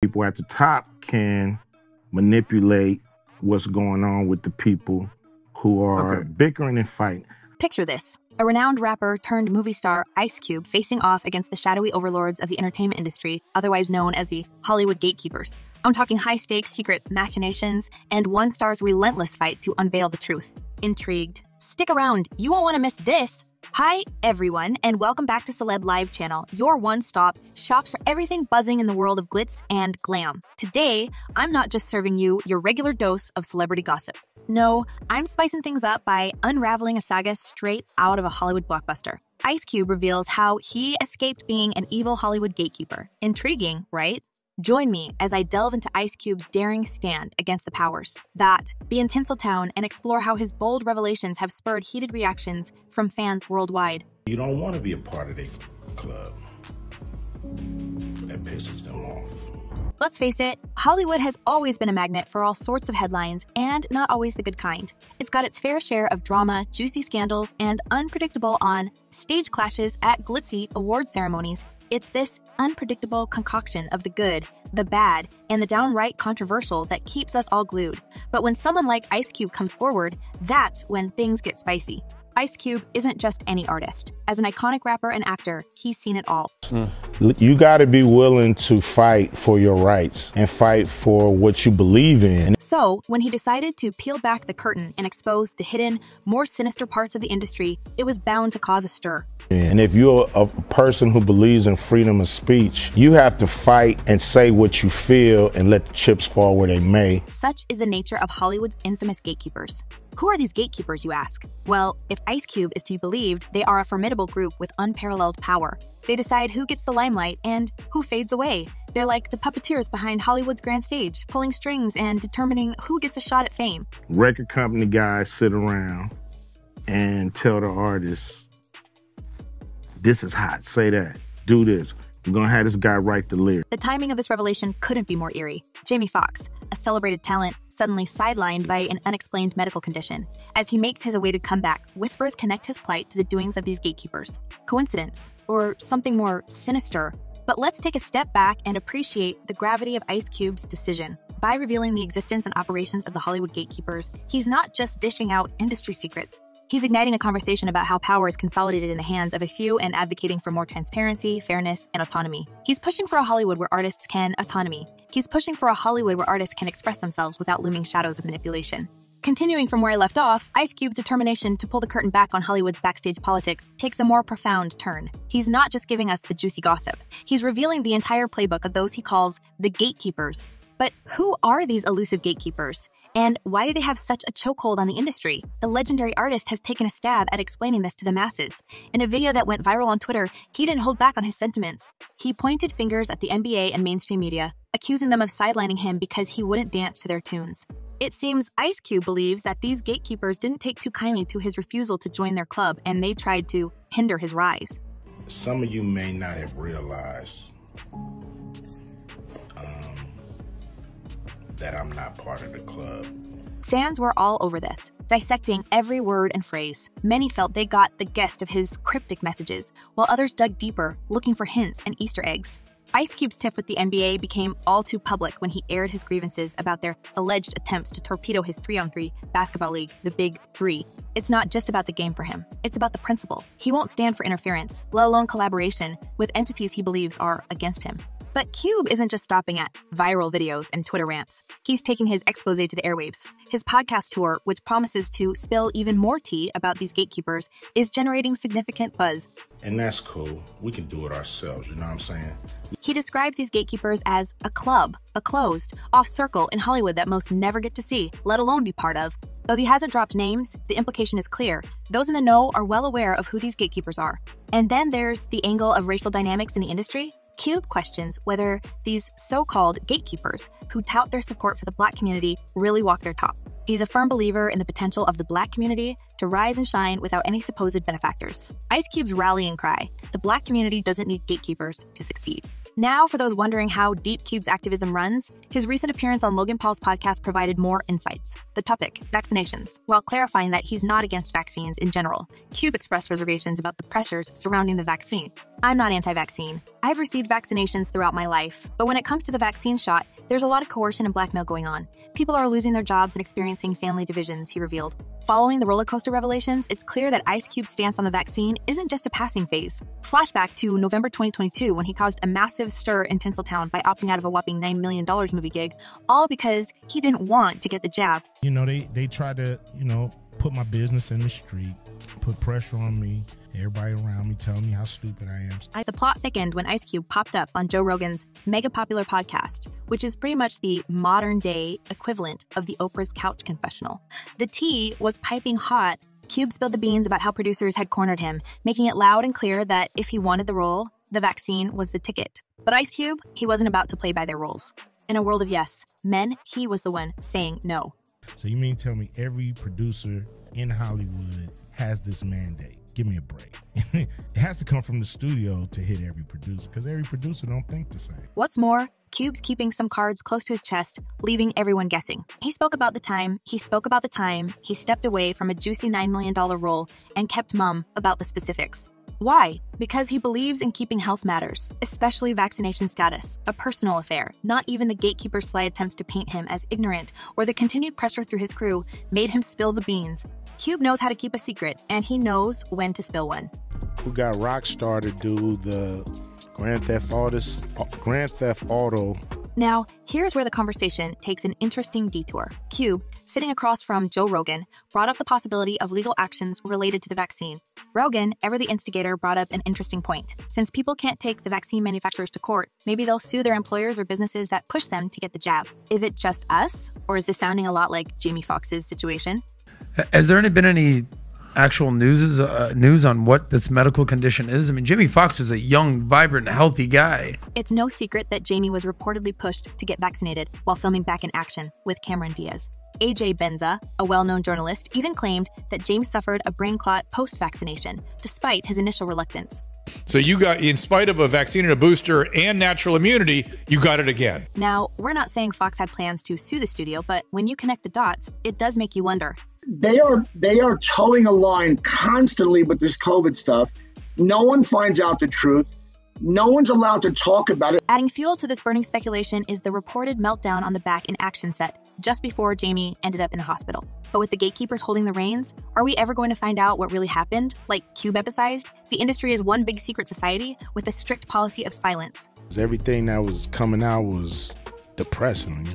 People at the top can manipulate what's going on with the people who are bickering and fighting. Picture this. A renowned rapper turned movie star Ice Cube facing off against the shadowy overlords of the entertainment industry, otherwise known as the Hollywood Gatekeepers. I'm talking high-stakes secret machinations and one star's relentless fight to unveil the truth. Intrigued? Stick around. You won't want to miss this. Hi, everyone, and welcome back to Celeb Live Channel, your one-stop shop for everything buzzing in the world of glitz and glam. Today, I'm not just serving you your regular dose of celebrity gossip. No, I'm spicing things up by unraveling a saga straight out of a Hollywood blockbuster. Ice Cube reveals how he escaped being an evil Hollywood gatekeeper. Intriguing, right? Join me as I delve into Ice Cube's daring stand against the powers that be in Tinseltown and explore how his bold revelations have spurred heated reactions from fans worldwide. You don't want to be a part of their club. That pisses them off. Let's face it, Hollywood has always been a magnet for all sorts of headlines, and not always the good kind. It's got its fair share of drama, juicy scandals, and unpredictable on-stage clashes at glitzy award ceremonies. It's this unpredictable concoction of the good, the bad, and the downright controversial that keeps us all glued. But when someone like Ice Cube comes forward, that's when things get spicy. Ice Cube isn't just any artist. As an iconic rapper and actor, he's seen it all. You got to be willing to fight for your rights and fight for what you believe in. So, when he decided to peel back the curtain and expose the hidden, more sinister parts of the industry, it was bound to cause a stir. And if you're a person who believes in freedom of speech, you have to fight and say what you feel and let the chips fall where they may. Such is the nature of Hollywood's infamous gatekeepers. Who are these gatekeepers, you ask? Well, if Ice Cube is to be believed, they are a formidable group with unparalleled power. They decide who gets the limelight and who fades away. They're like the puppeteers behind Hollywood's grand stage, pulling strings and determining who gets a shot at fame. Record company guys sit around and tell the artists, this is hot, say that, do this. We're gonna have this guy write the lyrics. The timing of this revelation couldn't be more eerie. Jamie Foxx, a celebrated talent, suddenly sidelined by an unexplained medical condition. As he makes his awaited comeback, whispers connect his plight to the doings of these gatekeepers. Coincidence? Or something more sinister? But let's take a step back and appreciate the gravity of Ice Cube's decision. By revealing the existence and operations of the Hollywood gatekeepers, he's not just dishing out industry secrets. He's igniting a conversation about how power is consolidated in the hands of a few and advocating for more transparency, fairness, and autonomy. He's pushing for a Hollywood where artists can autonomy. He's pushing for a Hollywood where artists can express themselves without looming shadows of manipulation. Continuing from where I left off, Ice Cube's determination to pull the curtain back on Hollywood's backstage politics takes a more profound turn. He's not just giving us the juicy gossip. He's revealing the entire playbook of those he calls the gatekeepers. But who are these elusive gatekeepers? And why do they have such a chokehold on the industry? The legendary artist has taken a stab at explaining this to the masses. In a video that went viral on Twitter, he didn't hold back on his sentiments. He pointed fingers at the NBA and mainstream media, accusing them of sidelining him because he wouldn't dance to their tunes. It seems Ice Cube believes that these gatekeepers didn't take too kindly to his refusal to join their club, and they tried to hinder his rise. Some of you may not have realized that I'm not part of the club. Fans were all over this, dissecting every word and phrase. Many felt they got the gist of his cryptic messages, while others dug deeper, looking for hints and Easter eggs. Ice Cube's tiff with the NBA became all too public when he aired his grievances about their alleged attempts to torpedo his 3-on-3 basketball league, the Big Three. It's not just about the game for him. It's about the principle. He won't stand for interference, let alone collaboration, with entities he believes are against him. But Cube isn't just stopping at viral videos and Twitter rants. He's taking his expose to the airwaves. His podcast tour, which promises to spill even more tea about these gatekeepers, is generating significant buzz. And that's cool. We can do it ourselves, you know what I'm saying? He describes these gatekeepers as a club, a closed, off circle in Hollywood that most never get to see, let alone be part of. Though he hasn't dropped names, the implication is clear. Those in the know are well aware of who these gatekeepers are. And then there's the angle of racial dynamics in the industry. Cube questions whether these so-called gatekeepers who tout their support for the Black community really walk their talk. He's a firm believer in the potential of the Black community to rise and shine without any supposed benefactors. Ice Cube's rallying cry, the Black community doesn't need gatekeepers to succeed. Now, for those wondering how deep Cube's activism runs, his recent appearance on Logan Paul's podcast provided more insights. The topic, vaccinations. While clarifying that he's not against vaccines in general, Cube expressed reservations about the pressures surrounding the vaccine. I'm not anti-vaccine. I've received vaccinations throughout my life, but when it comes to the vaccine shot, there's a lot of coercion and blackmail going on. People are losing their jobs and experiencing family divisions, he revealed. Following the roller coaster revelations, it's clear that Ice Cube's stance on the vaccine isn't just a passing phase. Flashback to November 2022 when he caused a massive stir in Tinseltown by opting out of a whopping $9 million movie gig, all because he didn't want to get the jab. You know, they try to, put my business in the street, put pressure on me. Everybody around me telling me how stupid I am. The plot thickened when Ice Cube popped up on Joe Rogan's mega popular podcast, which is pretty much the modern day equivalent of the Oprah's Couch Confessional. The tea was piping hot. Cube spilled the beans about how producers had cornered him, making it loud and clear that if he wanted the role, the vaccine was the ticket. But Ice Cube, he wasn't about to play by their rules. In a world of yes men, he was the one saying no. So you mean tell me every producer in Hollywood has this mandate? Give me a break. It has to come from the studio to hit every producer, because every producer don't think the same. What's more, Cube's keeping some cards close to his chest, leaving everyone guessing. He spoke about the time he stepped away from a juicy $9 million role and kept mum about the specifics. Why? Because he believes in keeping health matters, especially vaccination status, a personal affair. Not even the gatekeeper's sly attempts to paint him as ignorant or the continued pressure through his crew made him spill the beans. Cube knows how to keep a secret, and he knows when to spill one. We got Rockstar to do the Grand Theft Auto. Now, here's where the conversation takes an interesting detour. Cube, sitting across from Joe Rogan, brought up the possibility of legal actions related to the vaccine. Rogan, ever the instigator, brought up an interesting point. Since people can't take the vaccine manufacturers to court, maybe they'll sue their employers or businesses that push them to get the jab. Is it just us, or is this sounding a lot like Jamie Foxx's situation? Has there been any actual news on what this medical condition is? I mean, Jamie Foxx is a young, vibrant, healthy guy. It's no secret that Jamie was reportedly pushed to get vaccinated while filming Back in Action with Cameron Diaz. AJ Benza, a well-known journalist, even claimed that James suffered a brain clot post-vaccination, despite his initial reluctance. So you got, in spite of a vaccine and a booster and natural immunity, you got it again. Now, we're not saying Fox had plans to sue the studio, but when you connect the dots, it does make you wonder. They are towing a line constantly with this COVID stuff. No one finds out the truth. No one's allowed to talk about it. Adding fuel to this burning speculation is the reported meltdown on the Back in Action set just before Jamie ended up in the hospital. But with the gatekeepers holding the reins, are we ever going to find out what really happened? Like Cube emphasized, the industry is one big secret society with a strict policy of silence. Everything that was coming out was depressing,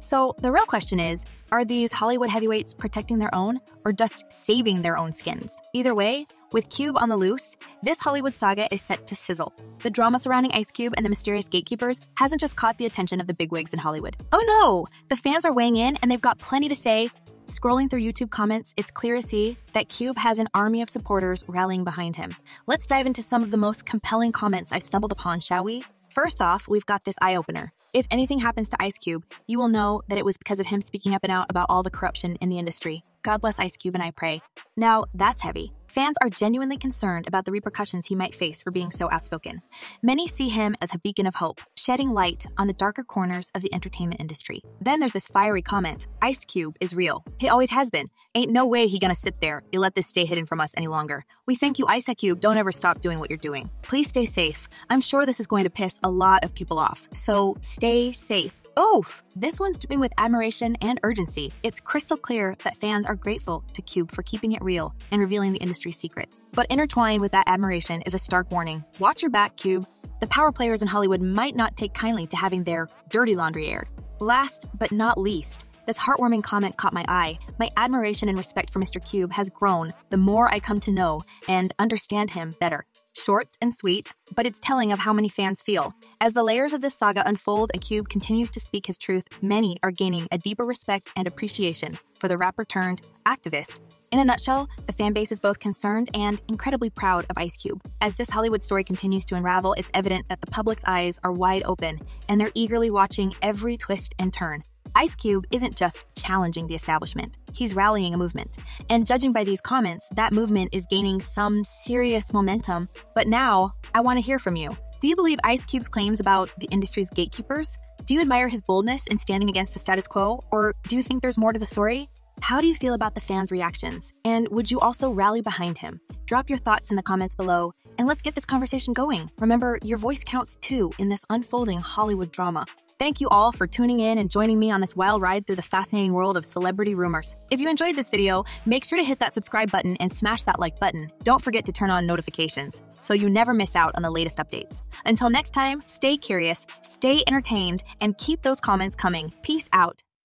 So the real question is, are these Hollywood heavyweights protecting their own or just saving their own skins? Either way, with Cube on the loose, this Hollywood saga is set to sizzle. The drama surrounding Ice Cube and the mysterious gatekeepers hasn't just caught the attention of the bigwigs in Hollywood. Oh no! The fans are weighing in and they've got plenty to say. Scrolling through YouTube comments, it's clear to see that Cube has an army of supporters rallying behind him. Let's dive into some of the most compelling comments I've stumbled upon, shall we? First off, we've got this eye-opener. If anything happens to Ice Cube, you will know that it was because of him speaking up and out about all the corruption in the industry. God bless Ice Cube and I pray. Now, that's heavy. Fans are genuinely concerned about the repercussions he might face for being so outspoken. Many see him as a beacon of hope, shedding light on the darker corners of the entertainment industry. Then there's this fiery comment, Ice Cube is real. He always has been. Ain't no way he gonna sit there and let this stay hidden from us any longer. We thank you, Ice Cube. Don't ever stop doing what you're doing. Please stay safe. I'm sure this is going to piss a lot of people off, so stay safe. Oof! This one's doing with admiration and urgency. It's crystal clear that fans are grateful to Cube for keeping it real and revealing the industry's secrets. But intertwined with that admiration is a stark warning. Watch your back, Cube. The power players in Hollywood might not take kindly to having their dirty laundry aired. Last but not least, this heartwarming comment caught my eye. My admiration and respect for Mr. Cube has grown the more I come to know and understand him better. Short and sweet, but it's telling of how many fans feel. As the layers of this saga unfold and Cube continues to speak his truth, many are gaining a deeper respect and appreciation for the rapper turned activist. In a nutshell, the fan base is both concerned and incredibly proud of Ice Cube. As this Hollywood story continues to unravel, it's evident that the public's eyes are wide open, and they're eagerly watching every twist and turn. Ice Cube isn't just challenging the establishment, he's rallying a movement. And judging by these comments, that movement is gaining some serious momentum. But now, I want to hear from you. Do you believe Ice Cube's claims about the industry's gatekeepers? Do you admire his boldness in standing against the status quo? Or do you think there's more to the story? How do you feel about the fans' reactions? And would you also rally behind him? Drop your thoughts in the comments below, and let's get this conversation going. Remember, your voice counts too in this unfolding Hollywood drama. Thank you all for tuning in and joining me on this wild ride through the fascinating world of celebrity rumors. If you enjoyed this video, make sure to hit that subscribe button and smash that like button. Don't forget to turn on notifications so you never miss out on the latest updates. Until next time, stay curious, stay entertained, and keep those comments coming. Peace out.